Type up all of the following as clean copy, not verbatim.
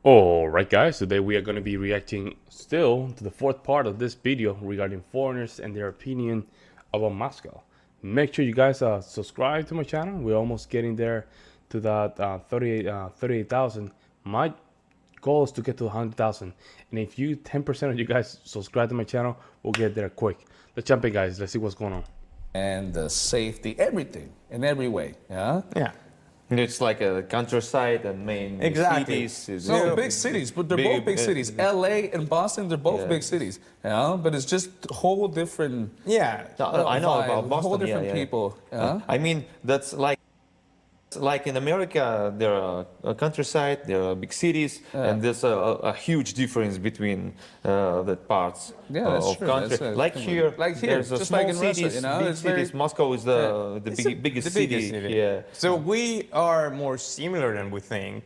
Alright guys, today we are going to be reacting still to the fourth part of this video regarding foreigners and their opinion about Moscow. Make sure you guys subscribe to my channel. We're almost getting there to that 38,000. My goal is to get to 100,000. And if you 10% of you guys subscribe to my channel, we'll get there quick. Let's jump in guys, let's see what's going on. And the safety, everything, in every way, yeah? Yeah. It's like a countryside and main cities. So big cities, but they're both big cities. LA and Boston, they're both big cities. Yeah, but it's just whole different. Yeah, I know about Boston. Whole different people. Yeah. I mean, that's like in America, there are a countryside, there are big cities, and there's a huge difference between the parts of country. Like here, there's a just small like in Russia, cities, you know, big cities. Moscow is the biggest city. Yeah. So we are more similar than we think.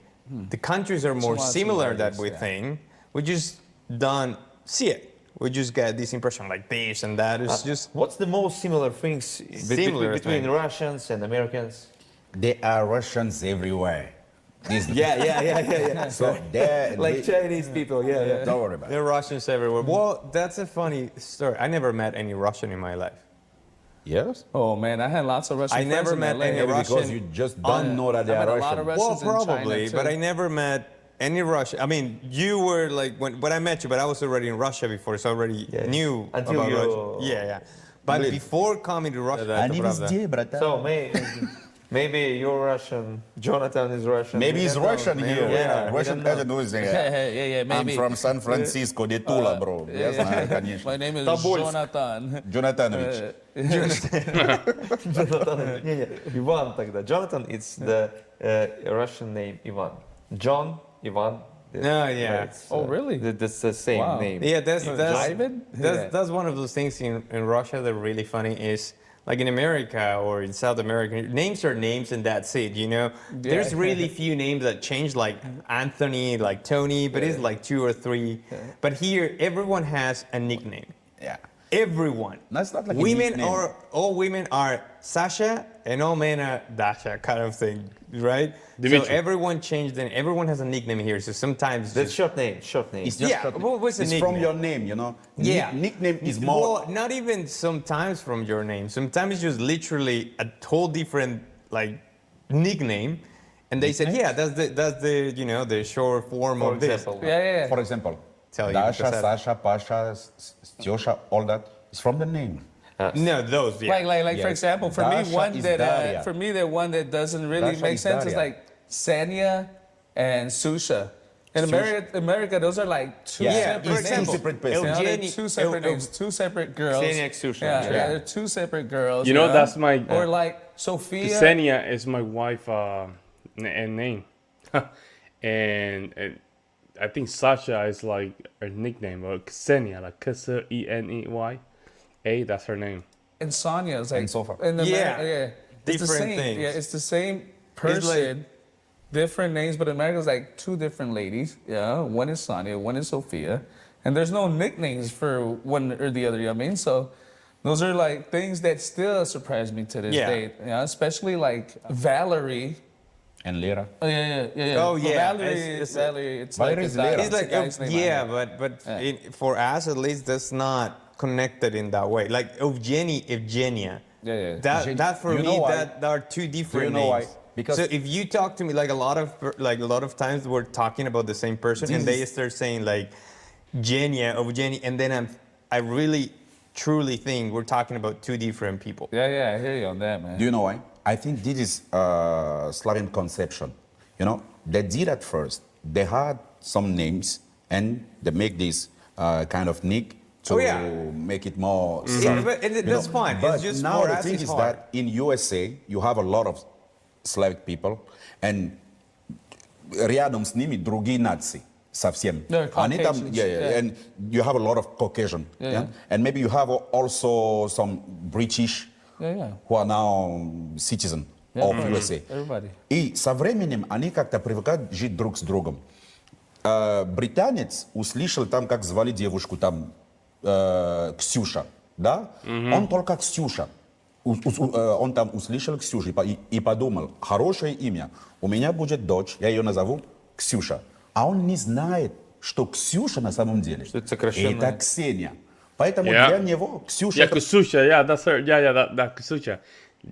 The countries are more similar than we think. We just don't see it. We just get this impression like this and that. It's just. What's the most similar things between Russians and Americans? There are Russians everywhere. Yeah. So they're like Chinese people, yeah. Don't worry about it. There are Russians everywhere. Well, that's a funny story. I never met any Russian in my life. Yes? Oh man, I had lots of Russian I friends never in met LA. any Russian. Because you just don't know that they I are met a lot of Russian. Russians Well, in China, probably, too. but I never met any Russian. I mean, you were like when I met you, but I was already in Russia before, so I already knew Until about you... Russia. Yeah. But before coming to Russia, So maybe you're Russian, Jonathan is Russian. Maybe he's Russian here. Yeah, Russian agent who is here. Yeah, maybe. I'm from San Francisco, de Tula, bro. Yes, конечно. My name is Tobolsk. Jonathan. Jonathanovich. Jonathan, Ivan тогда. Jonathan, it's the Russian name Ivan. John, Ivan. Oh, really? That's the same name. Yeah, that's David? that's one of those things in Russia that are really funny is like in America or in South America, names are names and that's it, you know? There's really few names that change like Anthony, like Tony, but it's like 2 or 3. But here, everyone has a nickname. Yeah. Everyone. That's not like a women nickname. are, all women are Sasha and all men are Dasha kind of thing, right? Dimitri. So everyone changed and everyone has a nickname here. So sometimes That's short name. It's just short. what's a It's nickname? from your name, you know? Yeah. Nickname is more... Well, not even sometimes from your name. Sometimes it's just literally a whole different like nickname. And they said, yeah, that's the you know, the short form of this. Yeah. For example, Tell you Dasha, because Sasha, Pasha, Stosha, all that is from the name. No, those, yeah. Like for Yes. example, for Dasha me, one is that Daria. for me, the one that doesn't really Dasha make is sense is Daria. like Sanya and Susha. In America, those are like two Yeah, separate it's two names. separate You know, persons. they're two separate names, two separate girls. Ksenia, Ksusha. Yeah, they're two separate girls. You know, that's my... Or like Sophia. Ksenia is my wife name. and I think Sasha is like her nickname, or Ksenia, like Ksenia, that's her name. And Sonia is like And so far. in Yeah. America, it's the Different same. things. Yeah, it's the same person, different names, but in America it's like two different ladies. Yeah, one is Sonia, one is Sophia, and there's no nicknames for one or the other. You know what I mean? So those are like things that still surprise me to this day. Yeah, especially like Valerie. And Lira. Oh yeah. Oh, yeah. Valerie. Valerie It's Valerie like is Lera. It's like, guy's name, I know. but for us at least, that's not connected in that way. Like Evgenia. Yeah. That for You me, know why? that are two different know why? names. Because- so if you talk to me, like a lot of times we're talking about the same person, and they start saying like Genia, Evgenia, and then I really truly think we're talking about two different people. Yeah, I hear you on that, man. Do you know why? I think this is Slavic conception. You know, they did at first. They had some names and they make this kind of nick to make it more. Yeah, but that's fine. But It's just now for the us, thing it's is hard. that in USA you have a lot of Slavic people and рядом с ними другие нации. Совсем. They're Они там, Caucasians, and you have a lot of Caucasian. And maybe you have also some British who are now citizen of USA. Everybody. И со временем они как-то привыкают жить друг с другом. Британец услышал там, как звали девушку, там, Ксюша, да? Он только Ксюша. Он там услышал Ксюшу и подумал, хорошее имя. У меня будет дочь, я ее назову Ксюша. а он не знает, что Ксюша на самом деле это сокращенное. это Ксения. Поэтому для него Ксюша... Yeah, Ksucha. Yeah, that's her. Yeah, that Ksucha.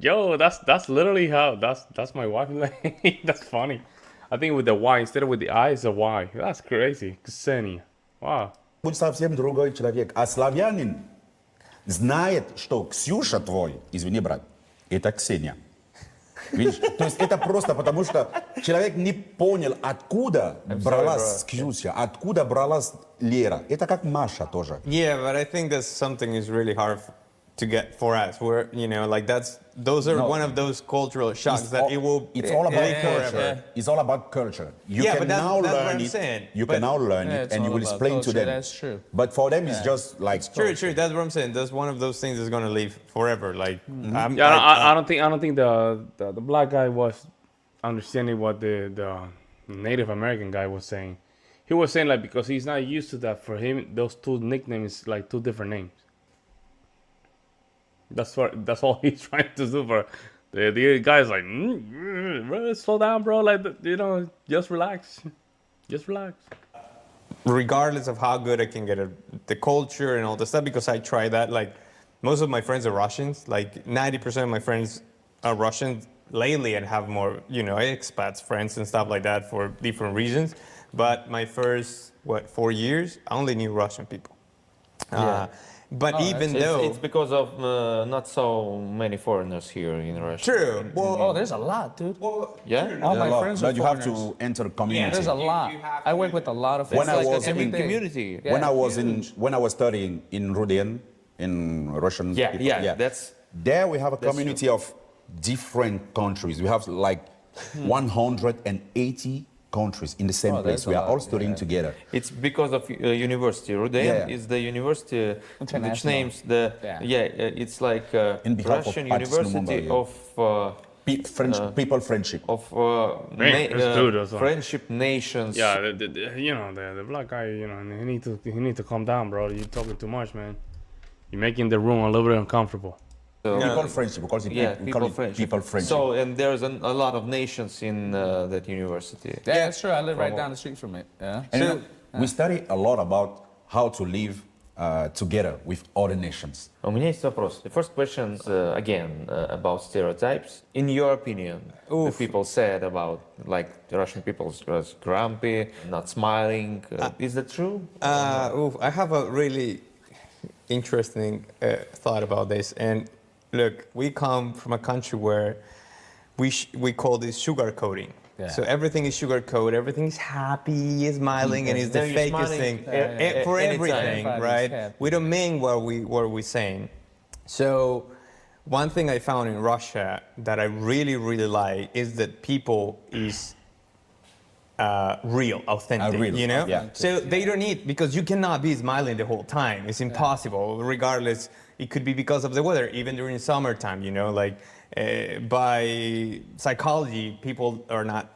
Yo, that's literally how that's my wife. That's funny. I think with the Y instead of with the I, it's a Y. That's crazy. Ksenia. Wow. Будет совсем другой человек. А славянин знает, что Ксюша твой, извини, брат, это Ксения. Видишь? То есть это просто потому, что человек не понял, откуда бралась Ксюша, откуда бралась Лера. Это как Маша тоже. Yeah, but I think that's something is really hard to get for us. Where, you know, like those are one of those cultural shocks that it will. It's all about culture. Forever. It's all about culture. You Yeah, can but that's now what learn I'm it. saying. You But- can now learn Yeah, it, it's and you all will about explain to culture, them. that's true. But for them, it's just like True. That's what I'm saying. That's one of those things that's gonna live forever. Like, Yeah, I don't think the black guy was understanding what the Native American guy was saying. He was saying like because he's not used to that. For him, those two nicknames like two different names. That's all he's trying to do. For the guy's like, bro, slow down, bro. Like just relax, just relax. regardless of how good I can get at the culture and all the stuff, because I try that. Like, most of my friends are Russians. Like, 90% of my friends are Russians lately, and have more, expats friends and stuff like that for different reasons. But my first, 4 years, I only knew Russian people. Yeah. But even though... It's because of not so many foreigners here in Russia. True. Well, there's a lot, dude. Yeah? All my friends are But you have foreigners. to enter community. There's a lot. I work with a lot of When I friends. was every in day. community. Yeah, when I was studying in Rudian, in Russian Yeah, people, yeah, that's... there we have a community of different countries. We have like 180 countries in the same place. that's a We are lot, all studying together. It's because of university. Rudem Yeah. is the university which International. names the... it's like In behalf of Russian Partis University Number, of... People friendship. of Man, this dude is like- friendship nations. Yeah, the black guy, he need to calm down, bro. You're talking too much, man. You're making the room a little bit uncomfortable. So, People friendship, because yeah, we call it friendship. people friendship. So, and there's a lot of nations in that university. Yeah, that's true. I live right down the street from it. Yeah. And we study a lot about how to live together with other nations. У меня есть вопрос. The first question is, again, about stereotypes. In your opinion, the people said about, like, the Russian people was grumpy, not smiling. Is that true? I have a really interesting thought about this. And look, we come from a country where we call this sugar coating. Yeah. So everything is sugar coated, everything is happy, is smiling, and it's the Now you're fakest smiling thing for anytime. everything, Everybody's right? happy. We don't mean what we're saying. So one thing I found in Russia that I really, really like is that people is real, authentic, Real, you know? yeah. So they don't need, because you cannot be smiling the whole time. It's impossible, regardless. It could be because of the weather, even during summertime, like by psychology, people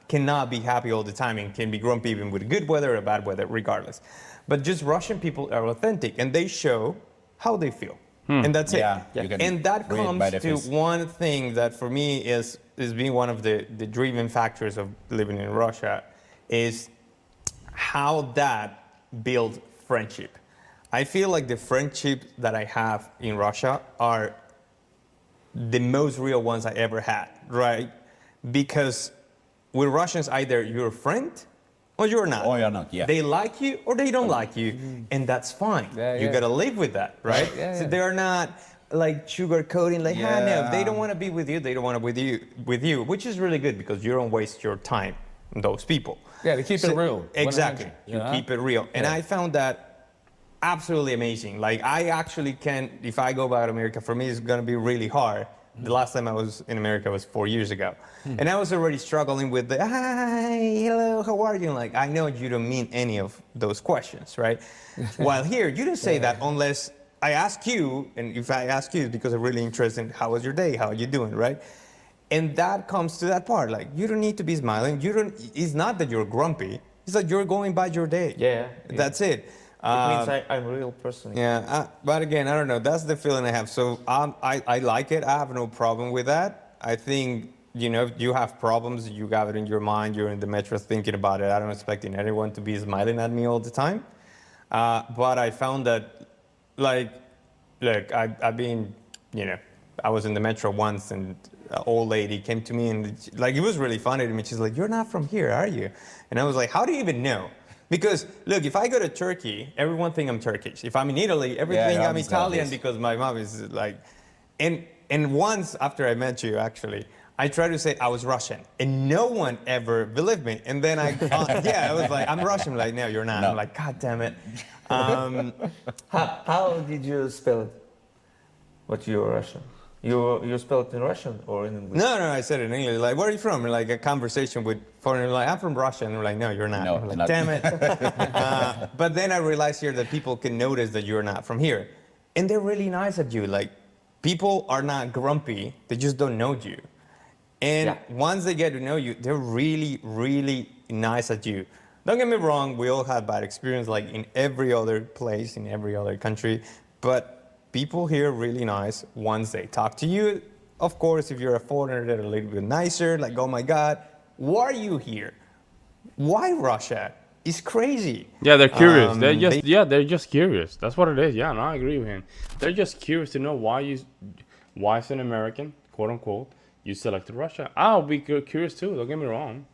cannot be happy all the time and can be grumpy even with good weather or bad weather, regardless. But just Russian people are authentic, and they show how they feel. And that's Yeah, it. you can And that read comes by the to face. one thing that for me is being one of the driving factors of living in Russia, is how that builds friendship. I feel like the friendships that I have in Russia are the most real ones I ever had, right? Because with Russians, either you're a friend or you're not. Or you're not, yeah. They like you or they don't like you, and that's fine. Yeah, You yeah. gotta live with that, right? Yeah, So yeah. they're not like sugarcoating, like, no, if they Yeah. don't want to be with you, they don't want to be with you, which is really good because you don't waste your time on those people. Yeah, to keep it real. Exactly. 100, You yeah. keep it real. And I found that absolutely amazing. Like, I actually can, if I go back to America, for me, it's going to be really hard. The last time I was in America was 4 years ago. And I was already struggling with the, hi, hello, how are you? And like, I know you don't mean any of those questions, right? While here, you didn't say that unless I ask you, and if I ask you, it's because I'm really interested in how was your day, how are you doing, right? And that comes to that part, like, you don't need to be smiling. It's not that you're grumpy, it's that you're going by your day. Yeah. That's it. It means I'm a real person. Yeah, but again, I don't know. That's the feeling I have. So I like it. I have no problem with that. I think you know, you have problems, you got it in your mind, you're in the metro thinking about it. I don't expect anyone to be smiling at me all the time. But I found that, like, look, I've been, you know, I was in the metro once and an old lady came to me and, like, it was really funny to me. She's like, "You're not from here, are you?" And I was like, "How do you even know?" Because, look, if I go to Turkey, everyone thinks I'm Turkish. If I'm in Italy, everyone thinks I'm Italian because my mom is like... And once after I met you, actually, I tried to say I was Russian, and no one ever believed me. And then I was like, "I'm Russian." Like, "No, you're not." No. I'm like, "God damn it." How did you spell it? What you're Russian? You spell it in Russian or in English? No, I said it in English. Like, "Where are you from?" And like a conversation with foreigners, like, "I'm from Russia." And they're like, "No, you're not." No, I'm like, not. "Damn it." But then I realized here that people can notice that you're not from here. And they're really nice at you. Like, people are not grumpy. They just don't know you. And once they get to know you, they're really, really nice at you. Don't get me wrong, we all had bad experience, like in every other place, in every other country. But people here are really nice once they talk to you. Of course, if you're a foreigner, they're a little bit nicer, like, "Oh my God, why are you here? Why Russia? It's crazy." Yeah, they're curious. They're just curious. That's what it is. Yeah, no, I agree with him. They're just curious to know why as an American, quote unquote, you selected Russia. I'll be curious too. Don't get me wrong.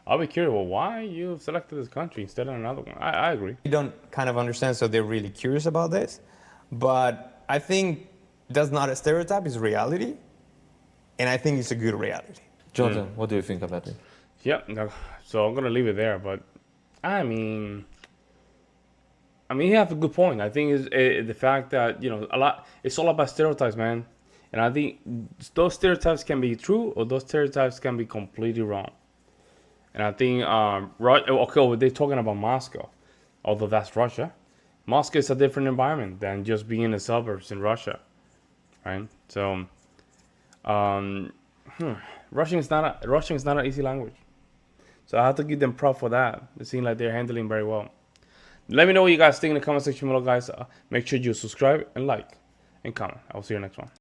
I'll be curious. Well, why you selected this country instead of another one? I agree. You don't kind of understand, so they're really curious about this. But I think that's not a stereotype; it's reality, and I think it's a good reality. Jordan, what do you think about it? Yeah. No, so I'm gonna leave it there, but. I mean, you have a good point. I think is the fact that, you know, it's all about stereotypes, man. And I think those stereotypes can be true or those stereotypes can be completely wrong. And I think, they're talking about Moscow, although that's Russia. Moscow is a different environment than just being in the suburbs in Russia, right? So, Russian is not an easy language. So I have to give them props for that. It seems like they're handling very well. Let me know what you guys think in the comment section below, guys. Make sure you subscribe and like and comment. I will see you next one.